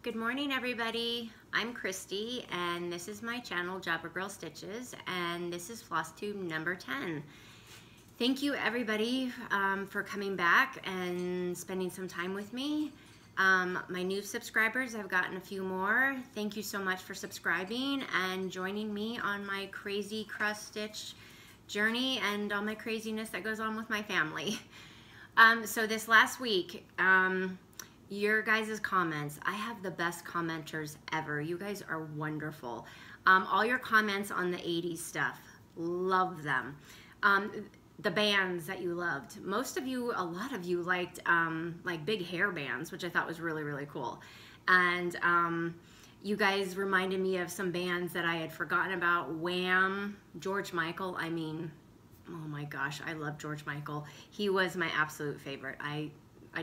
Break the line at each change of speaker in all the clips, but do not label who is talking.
Good morning, everybody. I'm Christy, and this is my channel, Jabber Girl Stitches, and this is floss tube number 10. Thank you, everybody, for coming back and spending some time with me. My new subscribers, I've gotten a few more. Thank you so much for subscribing and joining me on my crazy cross stitch journey and all my craziness that goes on with my family. So this last week, your guys' comments, I have the best commenters ever. You guys are wonderful. All your comments on the 80s stuff, love them. The bands that you loved, most of you, a lot of you liked like big hair bands, which I thought was really, really cool. And you guys reminded me of some bands that I had forgotten about. Wham, George Michael, I mean, oh my gosh, I love George Michael. He was my absolute favorite. I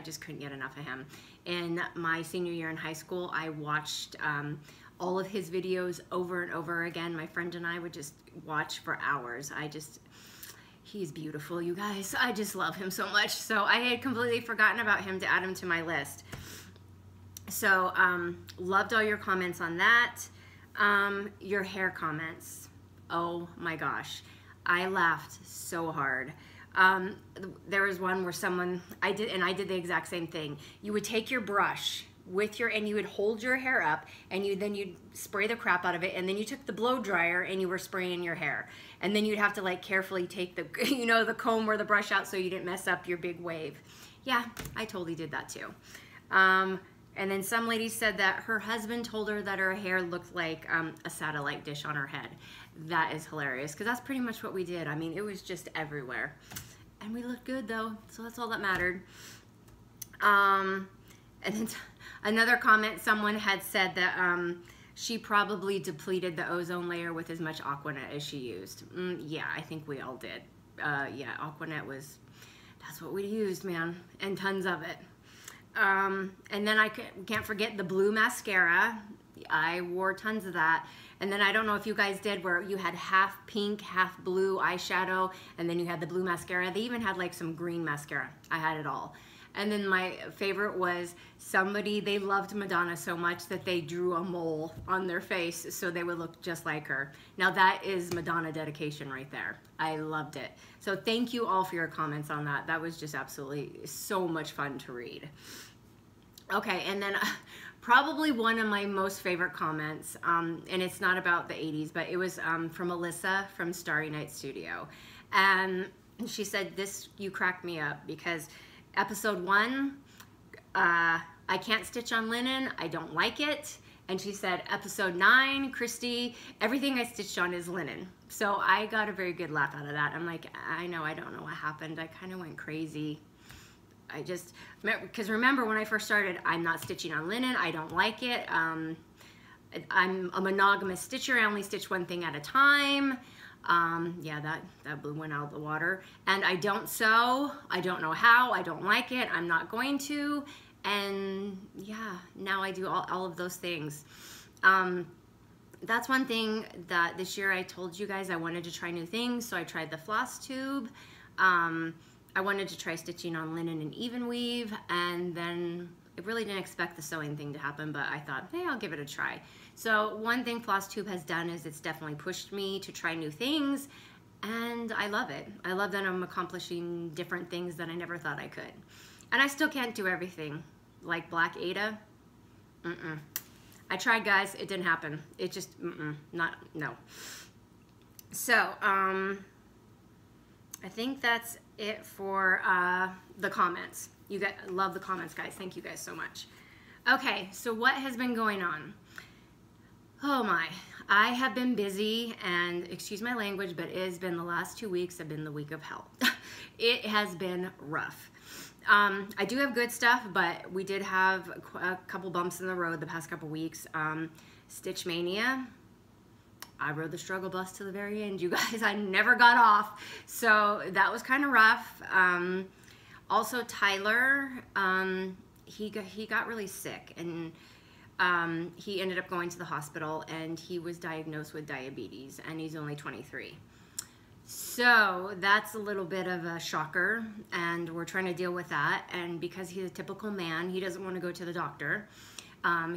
just couldn't get enough of him. In my senior year in high school, I watched all of his videos over and over again. My friend and I would just watch for hours. He's beautiful, you guys. I just love him so much. So I had completely forgotten about him to add him to my list. So loved all your comments on that. Your hair comments, oh my gosh. I laughed so hard. There was one where I did the exact same thing. You would take your brush and you would hold your hair up, and then you'd spray the crap out of it, and then you took the blow dryer and you were spraying your hair, and then you'd have to like carefully take the the comb or the brush out so you didn't mess up your big wave. Yeah, I totally did that too. And then some lady said that her husband told her that her hair looked like a satellite dish on her head. That is hilarious, because that's pretty much what we did. I mean, it was just everywhere. And we looked good though, so that's all that mattered. And then another comment, someone had said that she probably depleted the ozone layer with as much Aquanet as she used. Yeah, I think we all did. Yeah, Aquanet that's what we used, man, and tons of it. And then can't forget the blue mascara. I wore tons of that. And then I don't know if you guys did, where you had half pink, half blue eyeshadow, and then you had the blue mascara. They even had like some green mascara. I had it all. And then my favorite was they loved Madonna so much that they drew a mole on their face so they would look just like her. Now that is Madonna dedication right there. I loved it. So thank you all for your comments on that. That was just absolutely so much fun to read. Okay, and then probably one of my most favorite comments, and it's not about the 80s, but it was from Alyssa from Starry Night Studio. And she said, you cracked me up, because episode 1, I can't stitch on linen, I don't like it. And she said, episode 9, Christy, everything I stitched on is linen. So I got a very good laugh out of that. I'm like, I don't know what happened. I kind of went crazy. Because remember when I first started, I'm not stitching on linen, I don't like it. I'm a monogamous stitcher, I only stitch one thing at a time. Yeah, that blew one out of the water. And I don't sew, I don't know how, I don't like it, I'm not going to. And yeah, now I do all of those things. That's one thing that this year I told you guys I wanted to try new things, so I tried the floss tube. I wanted to try stitching on linen and even weave, and then I really didn't expect the sewing thing to happen, but I thought, hey, I'll give it a try. So one thing floss tube has done is it's definitely pushed me to try new things, and I love it. I love that I'm accomplishing different things that I never thought I could. And I still can't do everything. Like Black Ada, I tried, guys, it didn't happen. It just, no. So, I think that's it for the comments. You guys love the comments, guys. Thank you guys so much. Okay, so what has been going on? Oh my, I have been busy, and excuse my language, but it has been the last 2 weeks have been the week of hell. It has been rough. I do have good stuff, but we did have a couple bumps in the road the past couple weeks. Stitch Mania, I rode the struggle bus to the very end, you guys. I never got off, so that was kind of rough. Also, Tyler, he got really sick, and he ended up going to the hospital, and he was diagnosed with diabetes, and he's only 23. So that's a little bit of a shocker, and we're trying to deal with that. And because he's a typical man, he doesn't want to go to the doctor.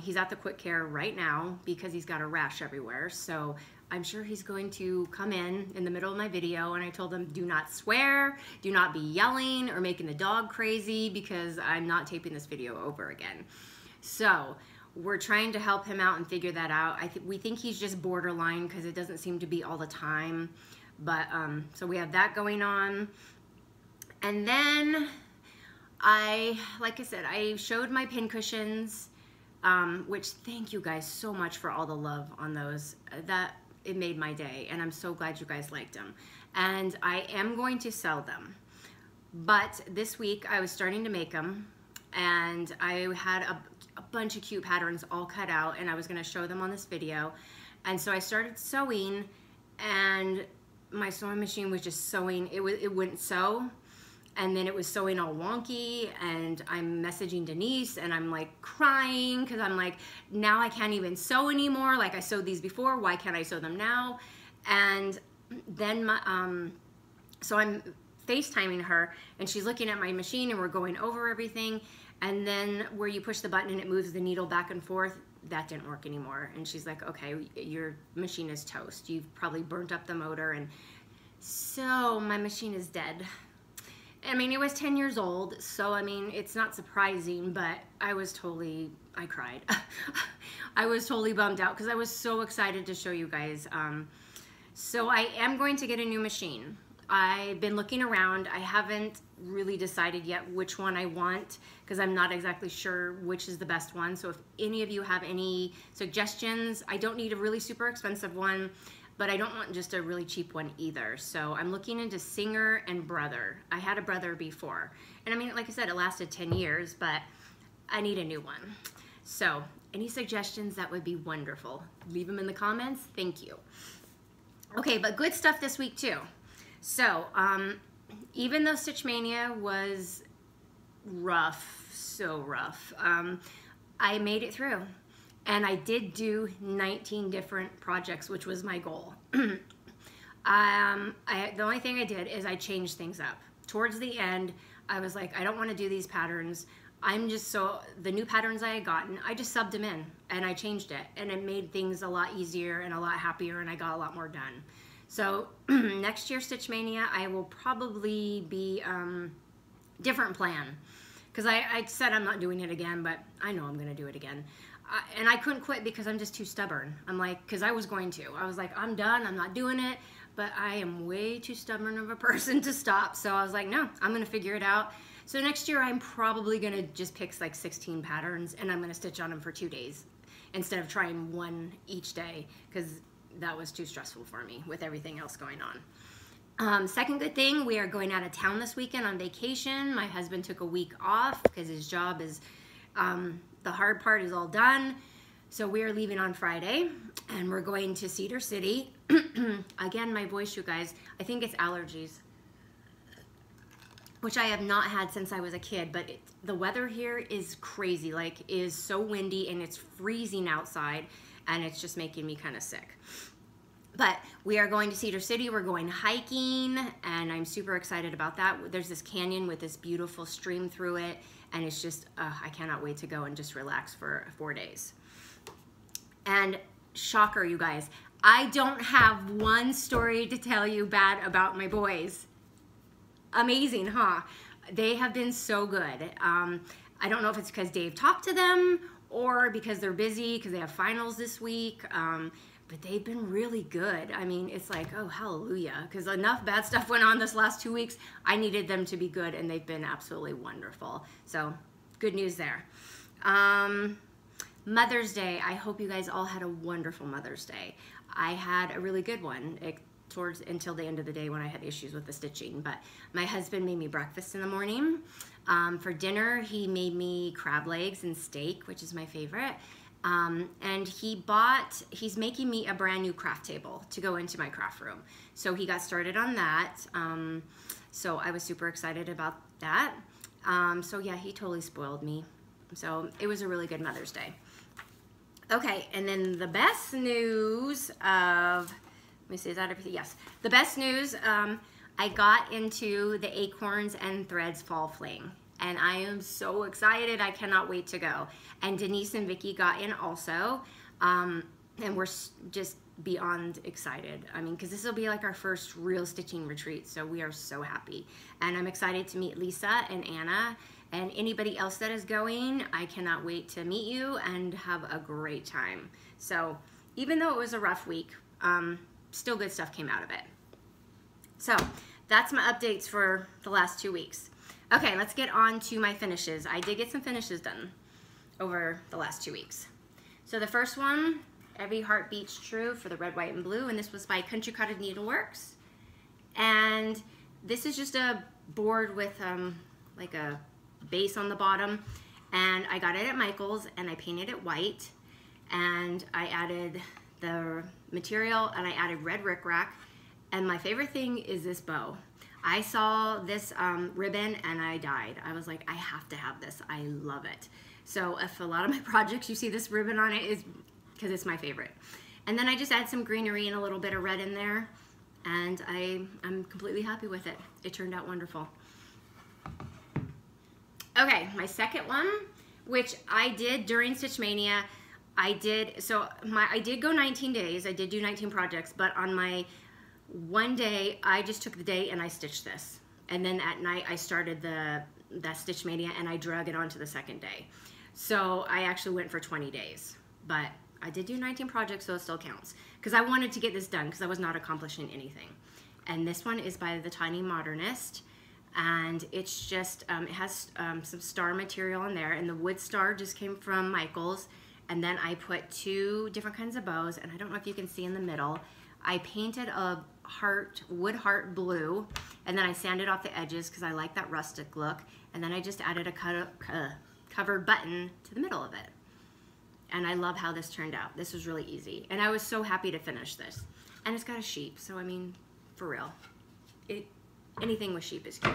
He's at the quick care right now because he's got a rash everywhere. So I'm sure he's going to come in the middle of my video, and I told him, do not swear, do not be yelling or making the dog crazy, because I'm not taping this video over again. So we're trying to help him out and figure that out. We think he's just borderline because it doesn't seem to be all the time. But so we have that going on. And then like I said, I showed my pincushions, which thank you guys so much for all the love on those. It made my day, and I'm so glad you guys liked them. And I am going to sell them. But this week I was starting to make them, and I had a bunch of cute patterns all cut out, and I was going to show them on this video. And so I started sewing, and my sewing machine was just sewing. It wouldn't sew, and then it was sewing all wonky, and I'm messaging Denise, and I'm like crying because I'm like, now I can't even sew anymore. Like, I sewed these before, why can't I sew them now? And then so I'm FaceTiming her, and she's looking at my machine, and we're going over everything. And then where you push the button and it moves the needle back and forth, that didn't work anymore. And she's like, okay, your machine is toast. You've probably burnt up the motor. And so my machine is dead. I mean, it was 10 years old, so I mean, it's not surprising, but I cried. I was totally bummed out because I was so excited to show you guys. So I am going to get a new machine. I've been looking around. I haven't really decided yet which one I want because I'm not exactly sure which is the best one. So if any of you have any suggestions, I don't need a really super expensive one, but I don't want just a really cheap one either. So I'm looking into Singer and Brother. I had a Brother before. And I mean, like I said, it lasted 10 years, but I need a new one. So any suggestions, that would be wonderful. Leave them in the comments. Thank you. Okay, but good stuff this week too. So even though Stitch Mania was rough, so rough, I made it through. And I did do 19 different projects, which was my goal. The only thing I did is I changed things up. Towards the end, I was like, I don't want to do these patterns. The new patterns I had gotten, I just subbed them in and I changed it. And it made things a lot easier and a lot happier, and I got a lot more done. So next year, Stitch Mania, I will probably be different plan. Because I said I'm not doing it again, but I know I'm going to do it again. And I couldn't quit because I'm just too stubborn. I'm like, because I was going to. I was like, I'm done. I'm not doing it. But I am way too stubborn of a person to stop. So I was like, no, I'm going to figure it out. So next year, I'm probably going to just pick like 16 patterns, and I'm going to stitch on them for 2 days instead of trying one each day, because that was too stressful for me with everything else going on. Second good thing, we are going out of town this weekend on vacation. My husband took a week off because his job is... the hard part is all done. So we are leaving on Friday, and we're going to Cedar City. Again, my voice, you guys, I think it's allergies, which I have not had since I was a kid, but the weather here is crazy. Like, it is so windy and it's freezing outside, and it's just making me kind of sick. But we are going to Cedar City. We're going hiking, and I'm super excited about that. There's this canyon with this beautiful stream through it, and it's just, I cannot wait to go and just relax for 4 days. And shocker, you guys, I don't have one story to tell you bad about my boys. Amazing, huh? They have been so good. I don't know if it's because Dave talked to them or because they're busy, because they have finals this week. But they've been really good. I mean, it's like, oh, hallelujah. Because enough bad stuff went on this last 2 weeks. I needed them to be good, and they've been absolutely wonderful. So, good news there. Mother's Day. I hope you guys all had a wonderful Mother's Day. I had a really good one until the end of the day when I had issues with the stitching. But my husband made me breakfast in the morning. For dinner, he made me crab legs and steak, which is my favorite. And he's making me a brand new craft table to go into my craft room. So he got started on that. So I was super excited about that. So yeah, he totally spoiled me. So it was a really good Mother's Day. Okay, and then the best news let me see, is that everything? Yes. The best news, I got into the Acorns and Threads Fall Fling. and I am so excited. I cannot wait to go. And Denise and Vicky got in also, and we're just beyond excited. I mean, because this will be like our first real stitching retreat, so we are so happy. And I'm excited to meet Lisa and Anna and anybody else that is going. I cannot wait to meet you and have a great time. So even though it was a rough week, still good stuff came out of it. So that's my updates for the last 2 weeks. Okay, let's get on to my finishes. I did get some finishes done over the last 2 weeks. So the first one, Every Heart Beats True for the red, white, and blue, and this was by Country Cottage Needleworks. And this is just a board with like a base on the bottom, and I got it at Michael's, and I painted it white, and I added the material, and I added red rickrack, and my favorite thing is this bow. I saw this ribbon and I died. I was like, I have to have this. I love it. So if a lot of my projects you see this ribbon on it, is because it's my favorite. And then I just add some greenery and a little bit of red in there, and I'm completely happy with it. It turned out wonderful. Okay, my second one, which I did during Stitch Mania, I did go 19 days. I did do 19 projects, but on my one day, I just took the day and I stitched this. And then at night, I started that Stitch Mania and I drug it onto the second day. So I actually went for 20 days, but I did do 19 projects, so it still counts. Because I wanted to get this done because I was not accomplishing anything. And this one is by the Tiny Modernist. And it's just, it has some star material in there, and the wood star just came from Michael's. And then I put 2 different kinds of bows, and I don't know if you can see in the middle, I painted a wood heart blue, and then I sanded off the edges because I like that rustic look, and then I just added a covered button to the middle of it. And I love how this turned out. This was really easy, and I was so happy to finish this. And it's got a sheep, so I mean, for real, anything with sheep is cute.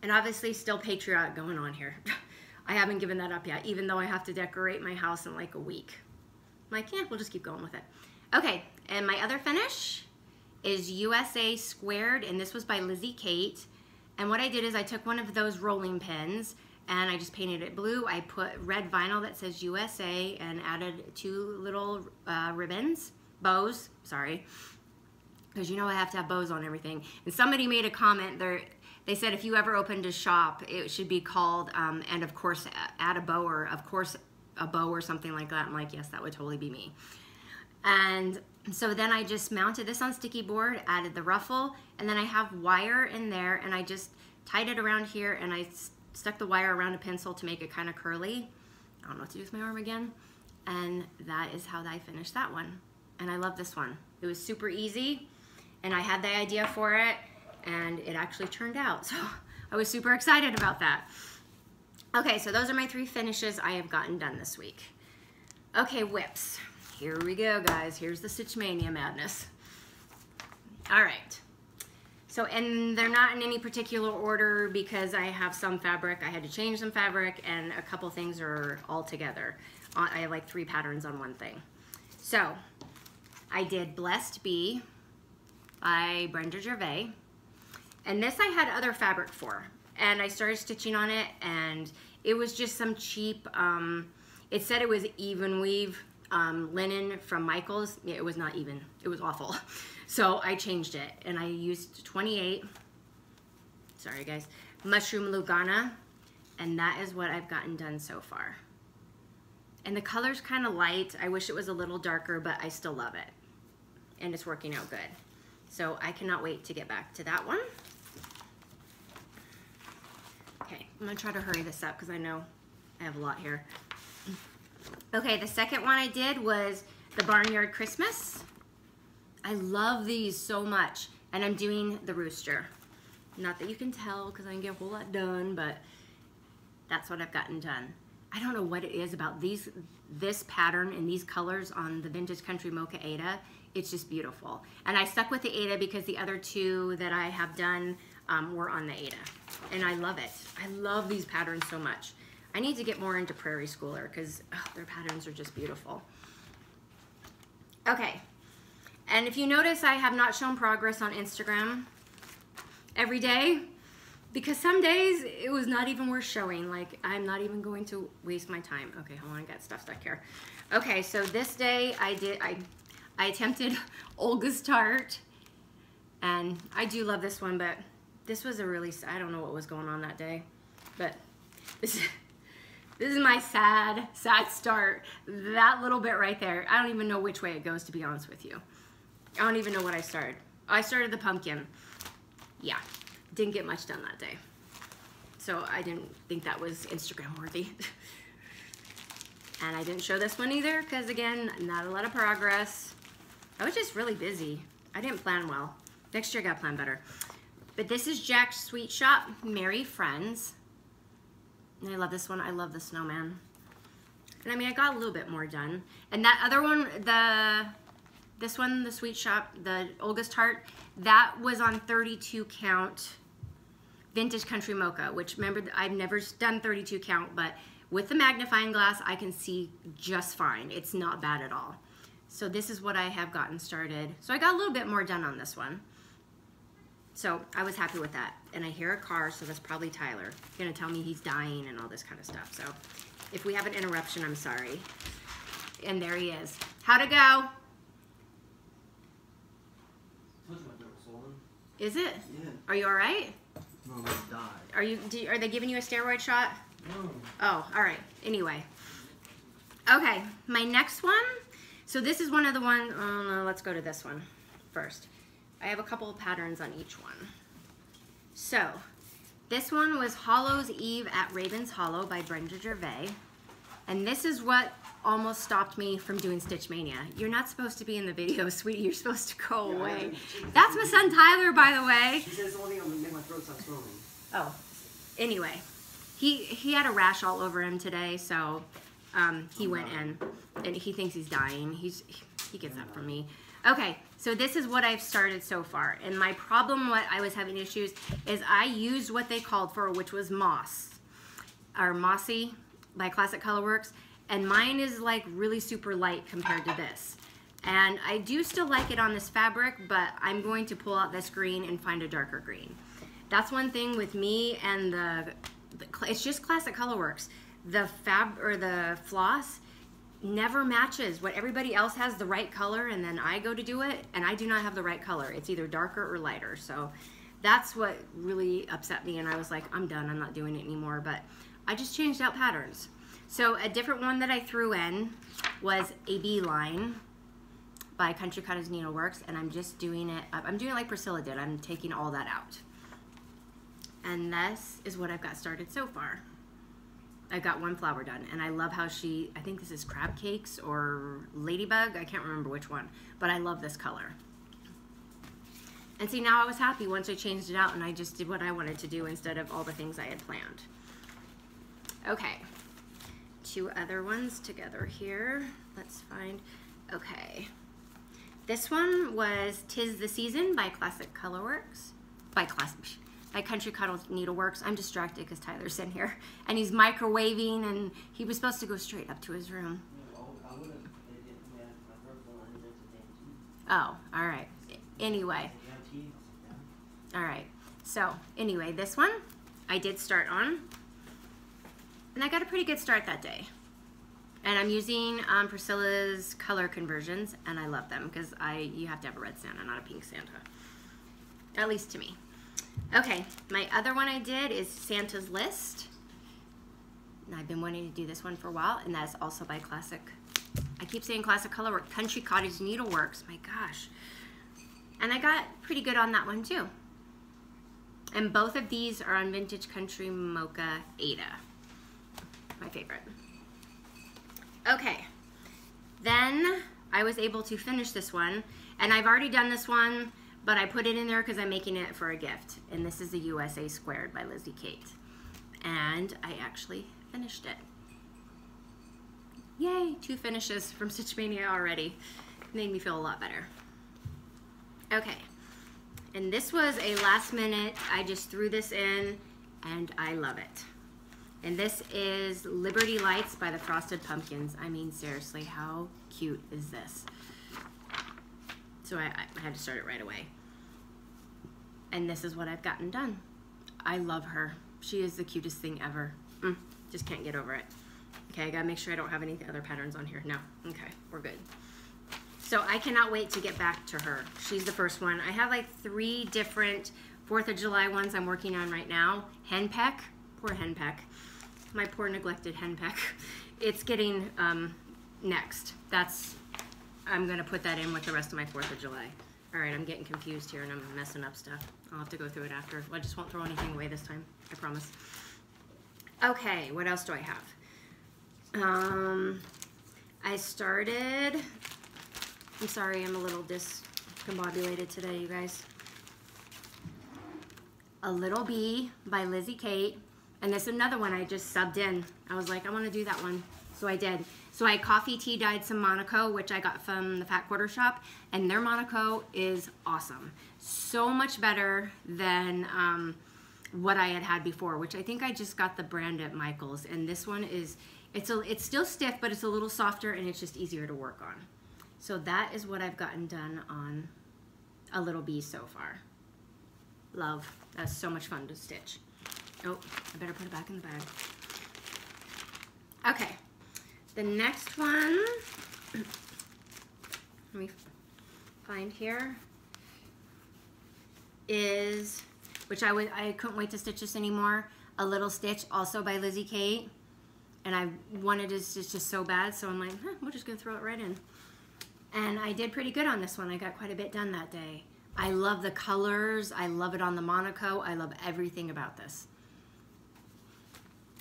And obviously still patriotic going on here. I haven't given that up yet, even though I have to decorate my house in like a week. I'm like, yeah, we'll just keep going with it. Okay, and my other finish is USA Squared, and this was by Lizzie Kate. And what I did is I took one of those rolling pins and I just painted it blue. I put red vinyl that says USA and added 2 little bows, sorry. Because you know I have to have bows on everything. And somebody made a comment there. They said if you ever opened a shop, it should be called, and of course, add a bow, or of course a bow or something like that. I'm like, yes, that would totally be me. And so then I just mounted this on sticky board, added the ruffle, and then I have wire in there, and I just tied it around here, and I stuck the wire around a pencil to make it kind of curly. I don't know what to do with my arm again. And that is how I finished that one. And I love this one. It was super easy, and I had the idea for it, and it actually turned out. So I was super excited about that. Okay, so those are my 3 finishes I have gotten done this week. Okay, whips. Here we go, guys. Here's the Stitch Mania madness. All right. So, and they're not in any particular order because I have some fabric. I had to change some fabric, and a couple things are all together. I have like 3 patterns on one thing. So, I did Blessed Bee by Brenda Gervais. And this I had other fabric for. And I started stitching on it, and it was just some cheap, it said it was even weave linen from Michael's. It was not even. It was awful. So I changed it, and I used 28, sorry guys, Mushroom Lugana, and that is what I've gotten done so far. And the color's kind of light. I wish it was a little darker, but I still love it. And it's working out good. So I cannot wait to get back to that one. Okay, I'm gonna try to hurry this up because I know I have a lot here. Okay, the second one I did was the Barnyard Christmas. I love these so much, and I'm doing the rooster. Not that you can tell because I didn't get a whole lot done, but that's what I've gotten done. I don't know what it is about this pattern and these colors on the Vintage Country Mocha Aida. It's just beautiful. And I stuck with the Aida because the other 2 that I have done were on the Aida. And I love it. I love these patterns so much. I need to get more into Prairie Schooler because their patterns are just beautiful. Okay. And if you notice, I have not shown progress on Instagram every day. because some days it was not even worth showing. Like, I'm not even going to waste my time. Okay, hold on, I got stuff stuck here. Okay, so this day I attempted Olga's Tart, and I do love this one, but this was a really, I don't know what was going on that day, but this is my sad start. That little bit right there, I don't even know which way it goes, to be honest with you. I don't even know what I started. I started the pumpkin. Yeah, didn't get much done that day. So I didn't think that was Instagram worthy. And I didn't show this one either, because again, not a lot of progress. I was just really busy. I didn't plan well. Next year I gotta plan better. But this is Jack's Sweet Shop, Merry Friends. And I love this one. I love the snowman. And I mean, I got a little bit more done. And that other one, this one, the Sweet Shop, the Olga's Tart, that was on 32 count Vintage Country Mocha, which, remember, I've never done 32 count, but with the magnifying glass, I can see just fine. It's not bad at all. So this is what I have gotten started. So I got a little bit more done on this one. So I was happy with that. And I hear a car, so that's probably Tyler. He's gonna tell me he's dying and all this kind of stuff. So if we have an interruption, I'm sorry. And there he is. How'd it go? Is it? Yeah. Are you all right?
No, I died.
Are they giving you a steroid shot?
No.
Oh, all right. Anyway. Okay, my next one. So this is one of the ones, let's go to this one first. I have a couple of patterns on each one. So, this one was Hollow's Eve at Raven's Hollow by Brenda Gervais. And this is what almost stopped me from doing Stitch Mania. You're not supposed to be in the video, sweetie. You're supposed to go away. That's my son Tyler, by the way.
She says the only thing I'm gonna make my throat stop swelling.
Oh, anyway. He had a rash all over him today, so he went in, and he thinks he's dying. He gets that from me. Okay, so this is what I've started so far, and my problem, what I was having issues, is I used what they called for, which was Moss, or Mossy by Classic Colorworks, and mine is like really super light compared to this. And I do still like it on this fabric, but I'm going to pull out this green and find a darker green. That's one thing with me and it's just Classic Colorworks. The the floss never matches. What everybody else has the right color, and then I go to do it, and I do not have the right color. It's either darker or lighter. So that's what really upset me, and I was like, I'm done. I'm not doing it anymore. But I just changed out patterns. So a different one that I threw in was a Beeline by Country Cottage Needleworks, and I'm just doing it up. I'm doing it like Priscilla did. I'm taking all that out. And this is what I've got started so far. I got one flower done, and I love how I think this is Crab Cakes or Ladybug, I can't remember which one, but I love this color. And see, now I was happy once I changed it out and I just did what I wanted to do instead of all the things I had planned. Okay, two other ones together here. Let's find, okay. This one was 'Tis the Season by Classic Colorworks, by Country Cottage Needleworks. I'm distracted because Tyler's in here and he's microwaving, and he was supposed to go straight up to his room. Oh, all right. Anyway. All right. So, anyway, this one I did start on, and I got a pretty good start that day. And I'm using Priscilla's color conversions, and I love them because you have to have a red Santa, not a pink Santa. At least to me. Okay, my other one I did is Santa's List. And I've been wanting to do this one for a while, and that's also by Classic. I keep saying Classic Colorworks, Country Cottage Needleworks. My gosh. And I got pretty good on that one too. And both of these are on Vintage Country Mocha Ada. My favorite. Okay. Then I was able to finish this one, and I've already done this one, but I put it in there because I'm making it for a gift. And this is the USA Squared by Lizzie Kate. And I actually finished it. Yay, 2 finishes from Stitch Mania already. Made me feel a lot better. Okay, and this was a last minute, I just threw this in and I love it. And this is Liberty Lights by the Frosted Pumpkins. I mean, seriously, how cute is this? So I had to start it right away. And this is what I've gotten done. I love her. She is the cutest thing ever. Just can't get over it. Okay, I gotta make sure I don't have any other patterns on here. No, okay, we're good. So I cannot wait to get back to her. She's the first one. I have like 3 different 4th of July ones I'm working on right now. Henpeck, poor Henpeck. My poor neglected Henpeck. It's getting next. I'm gonna put that in with the rest of my 4th of July. All right, I'm getting confused here and I'm messing up stuff. I'll have to go through it after. I just won't throw anything away this time, I promise. Okay, what else do I have? I started, I'm sorry, I'm a little discombobulated today, you guys. A Little Bee by Lizzie Kate. And this is another one I just subbed in. I was like, I want to do that one. So I did. So I coffee tea dyed some Monaco, which I got from the Fat Quarter Shop. And their Monaco is awesome. So much better than what I had before, which I think I just got the brand at Michael's. And this one is, it's still stiff, but it's a little softer and it's just easier to work on. So that is what I've gotten done on A Little Bee so far. Love. That's so much fun to stitch. Oh, I better put it back in the bag. Okay, the next one, let me find here, is, which I couldn't wait to stitch this anymore, A Little Stitch, also by Lizzie Kate. And I wanted to stitch this so bad, so I'm like, we're just gonna throw it right in. And I did pretty good on this one. I got quite a bit done that day. I love the colors, I love it on the Monaco, I love everything about this.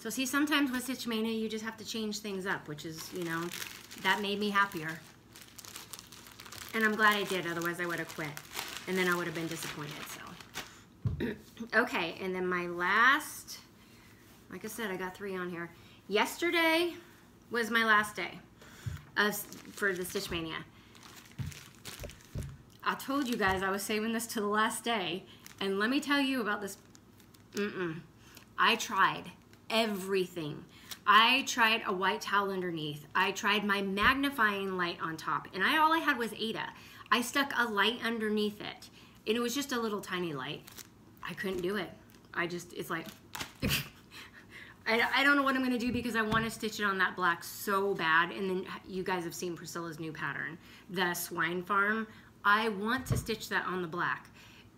So see, sometimes with Stitch Mania, you just have to change things up, which is, you know, that made me happier. And I'm glad I did, otherwise I would have quit. And then I would have been disappointed, so. Okay, and then my last, like I said, I got 3 on here. Yesterday was my last day for the Stitch Mania. I told you guys I was saving this to the last day, and let me tell you about this. I tried everything. I tried a white towel underneath. I tried my magnifying light on top, and all I had was Ada. I stuck a light underneath it, and it was just a little tiny light. I couldn't do it. It's like, I don't know what I'm gonna do because I wanna stitch it on that black so bad, and then you guys have seen Priscilla's new pattern, the Swine Farm. I want to stitch that on the black,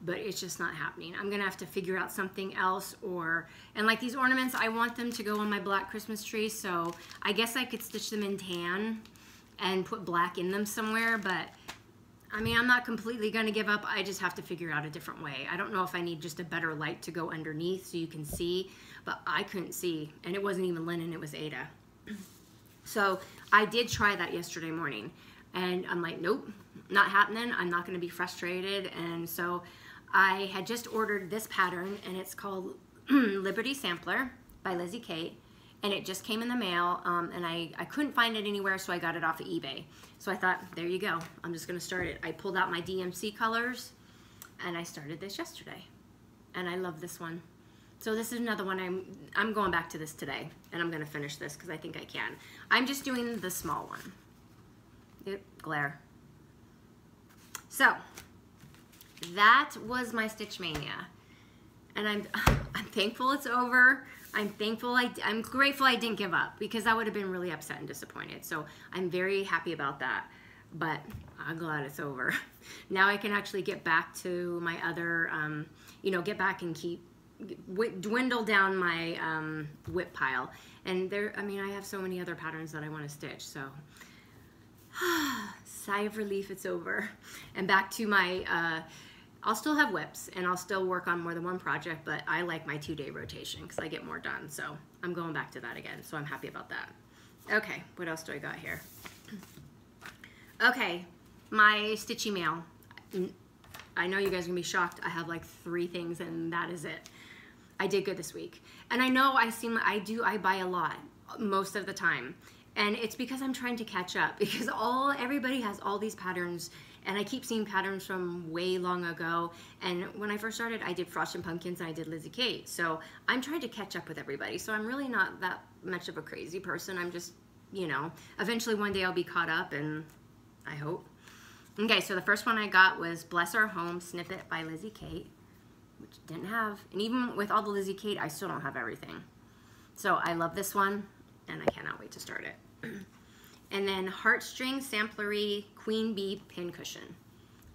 but it's just not happening. I'm gonna have to figure out something else, and like these ornaments, I want them to go on my black Christmas tree, so I guess I could stitch them in tan and put black in them somewhere, but I mean, I'm not completely gonna give up. I just have to figure out a different way. I don't know if I need just a better light to go underneath so you can see, but I couldn't see, and it wasn't even linen, it was Ada. So I did try that yesterday morning, and I'm like, nope, not happening. I'm not gonna be frustrated, and so I had just ordered this pattern, and it's called Liberty Sampler by Lizzie Kate, and it just came in the mail, and I couldn't find it anywhere, so I got it off of eBay. So I thought, there you go, I'm just gonna start it. I pulled out my DMC colors, and I started this yesterday, and I love this one. So this is another one, I'm going back to this today, and I'm gonna finish this because I think I can. I'm just doing the small one. Yep, glare. So, that was my Stitch Mania, and I'm thankful it's over. I'm grateful I didn't give up because I would have been really upset and disappointed. So I'm very happy about that, but I'm glad it's over. Now I can actually get back to my other, you know, get back and dwindle down my whip pile. And I mean, I have so many other patterns that I want to stitch, so sigh of relief, it's over. And back to my, I'll still have whips and I'll still work on more than one project, but I like my 2-day rotation because I get more done. So I'm going back to that again. So I'm happy about that. Okay, what else do I got here? Okay, my Stitchy Mail. I know you guys are gonna be shocked. I have like 3 things and that is it. I did good this week. And I know I buy a lot most of the time. And it's because I'm trying to catch up because everybody has all these patterns, and I keep seeing patterns from way long ago. And when I first started, I did Frosted Pumpkins and I did Lizzie Kate. So I'm trying to catch up with everybody. So I'm really not that much of a crazy person. I'm just, you know, eventually one day I'll be caught up, and I hope. Okay, so the first one I got was Bless Our Home Snippet by Lizzie Kate. which didn't have. And even with all the Lizzie Kate, I still don't have everything. So I love this one, and I cannot wait to start it. And then Heartstring Samplery Queen Bee Pincushion.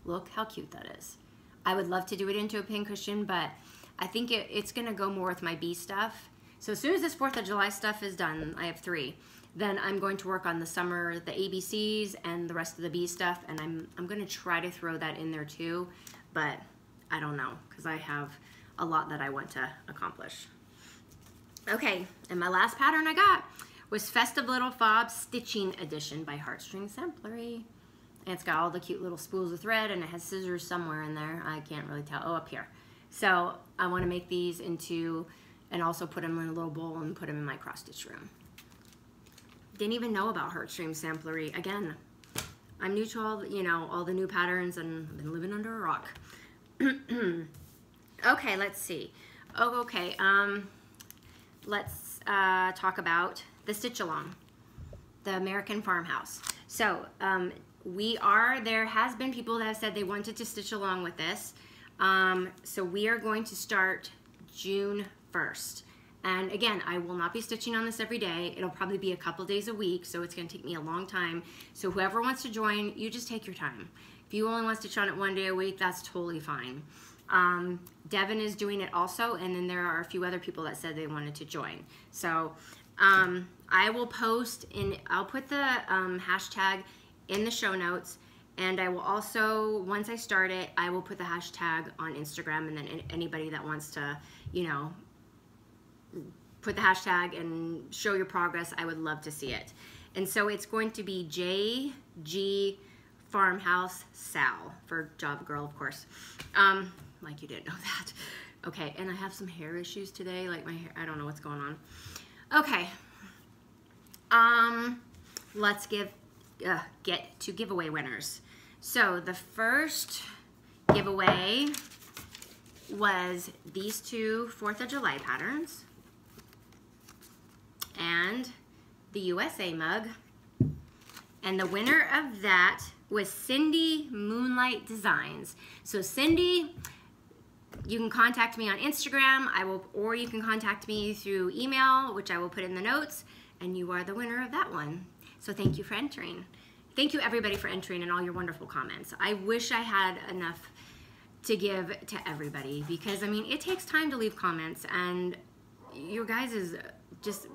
Look how cute that is. I would love to do it into a pincushion, but I think it's gonna go more with my bee stuff. So as soon as this 4th of July stuff is done, I have 3, then I'm going to work on the summer, the ABCs, and the rest of the bee stuff, and I'm gonna try to throw that in there too, but I don't know, because I have a lot that I want to accomplish. Okay, and my last pattern I got was Festive Little Fob Stitching Edition by Heartstring Samplery. And it's got all the cute little spools of thread, and it has scissors somewhere in there. I can't really tell. Oh, up here. So I want to make these into, and also put them in a little bowl and put them in my cross stitch room. Didn't even know about Heartstring Samplery. Again, I'm new to all, you know, all the new patterns, and I've been living under a rock. Okay, let's see. Oh, okay. Let's talk about the Stitch Along, the American Farmhouse. So there has been people that have said they wanted to stitch along with this. So we are going to start June 1st. And again, I will not be stitching on this every day. It'll probably be a couple days a week, so it's gonna take me a long time. So whoever wants to join, you just take your time. If you only want to stitch on it 1 day a week, that's totally fine. Devin is doing it also, and then there are a few other people that said they wanted to join. So I will post I'll put the hashtag in the show notes, and I will also, once I start it, I will put the hashtag on Instagram, and then anybody that wants to, you know, put the hashtag and show your progress, I would love to see it. And so it's going to be JG Farmhouse Sal, for Job Girl, of course. Like you didn't know that. Okay, and I have some hair issues today, like my hair, I don't know what's going on. Okay, let's get to giveaway winners. So the first giveaway was these 2 4th of July patterns and the USA mug. And the winner of that was Cindy Moonlight Designs. So Cindy, you can contact me on Instagram, or you can contact me through email, which I will put in the notes, and you are the winner of that one. So thank you for entering. Thank you everybody for entering and all your wonderful comments. I wish I had enough to give to everybody, because I mean, it takes time to leave comments, and you guys is just,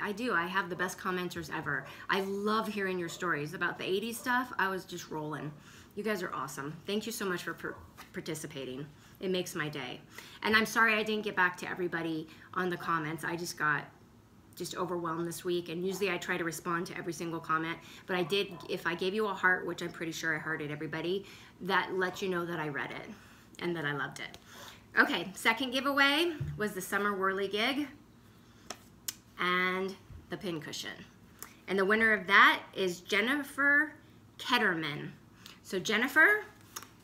I have the best commenters ever. I love hearing your stories about the 80s stuff. I was just rolling. You guys are awesome. Thank you so much for participating. It makes my day. And I'm sorry I didn't get back to everybody on the comments. I just got overwhelmed this week, and usually I try to respond to every single comment, but I did, if I gave you a heart, which I'm pretty sure I hearted everybody, that lets you know that I read it and that I loved it. Okay, second giveaway was the Summer Whirligig and the pincushion. And the winner of that is Jennifer Ketterman. So Jennifer,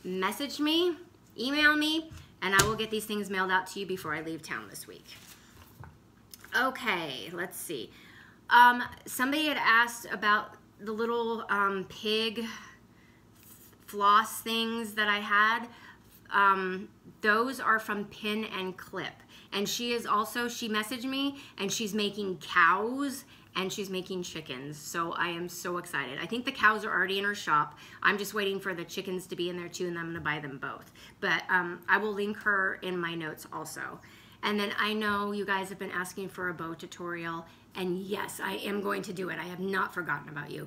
message me, email me, and I will get these things mailed out to you before I leave town this week. Okay, let's see. Somebody had asked about the little pig floss things that I had. Those are from Pin and Clip. And she messaged me, and she's making cows and she's making chickens. So I am so excited. I think the cows are already in her shop. I'm just waiting for the chickens to be in there too, and I'm gonna buy them both. But I will link her in my notes also. And then I know you guys have been asking for a bow tutorial, and yes, I am going to do it. I have not forgotten about you.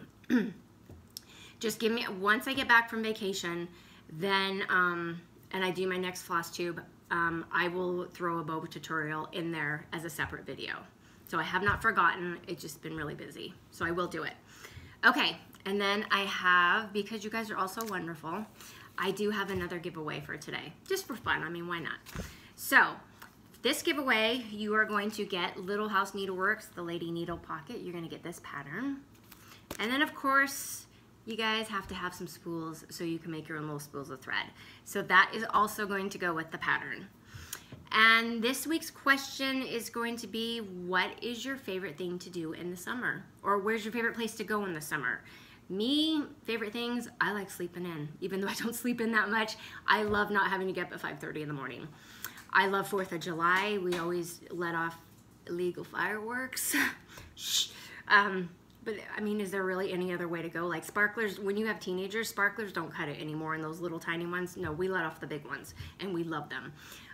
Just give me, once I get back from vacation, then, and I do my next floss tube, I will throw a bow tutorial in there as a separate video. So I have not forgotten, it's just been really busy. So I will do it. Okay, and then I have, because you guys are also wonderful, I do have another giveaway for today, just for fun. I mean, why not? So this giveaway, you are going to get Little House Needleworks, the Lady Needle Pocket. You're gonna get this pattern. And then of course, you guys have to have some spools so you can make your own little spools of thread. So that is also going to go with the pattern. And this week's question is going to be, what is your favorite thing to do in the summer? Or where's your favorite place to go in the summer? Me, favorite things, I like sleeping in. Even though I don't sleep in that much, I love not having to get up at 5:30 in the morning. I love 4th of July. We always let off illegal fireworks. Shh. But I mean, is there really any other way to go? Like sparklers, when you have teenagers, sparklers don't cut it anymore, and those little tiny ones, no, we let off the big ones, and we love them.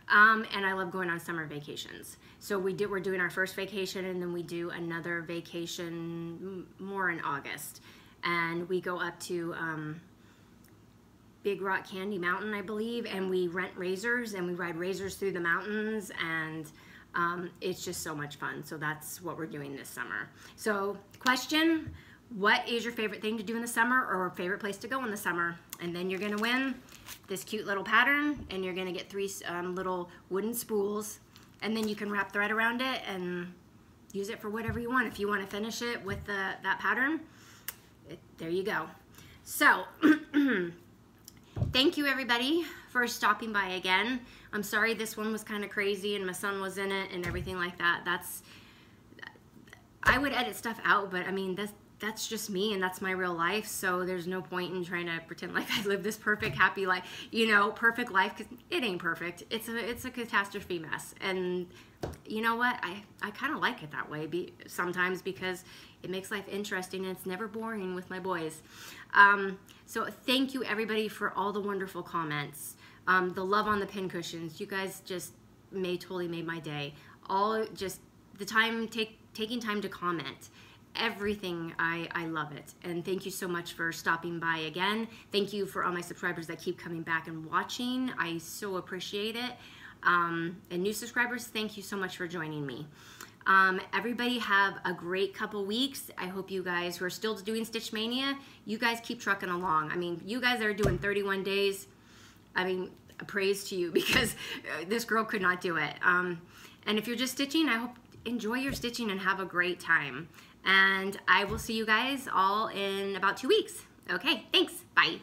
And I love going on summer vacations. So we're doing our first vacation, and then we do another vacation more in August. And we go up to Big Rock Candy Mountain, I believe, and we rent razors, and we ride razors through the mountains, and it's just so much fun. So that's what we're doing this summer. So question, what is your favorite thing to do in the summer, or favorite place to go in the summer? And then you're gonna win this cute little pattern, and you're gonna get 3 little wooden spools, and then you can wrap thread around it and use it for whatever you want. If you want to finish it with that pattern, there you go. So thank you everybody for stopping by again. I'm sorry this one was kind of crazy and my son was in it and everything like that. I would edit stuff out, but I mean that's just me and that's my real life, so there's no point in trying to pretend like I live this perfect happy life, you know, perfect life, because it ain't perfect. It's a catastrophe mess. And you know what, I kind of like it that way sometimes, because it makes life interesting and it's never boring with my boys. So thank you everybody for all the wonderful comments, the love on the pin cushions. You guys just totally made my day. All just the time, taking time to comment. Everything, I love it. And thank you so much for stopping by again. Thank you for all my subscribers that keep coming back and watching. I so appreciate it. And new subscribers, thank you so much for joining me. Everybody have a great couple weeks. I hope you guys who are still doing Stitch Mania, you guys keep trucking along. I mean, you guys are doing 31 days. I mean, praise to you, because this girl could not do it. And if you're just stitching, I hope enjoy your stitching and have a great time. And I will see you guys all in about 2 weeks. Okay, thanks. Bye.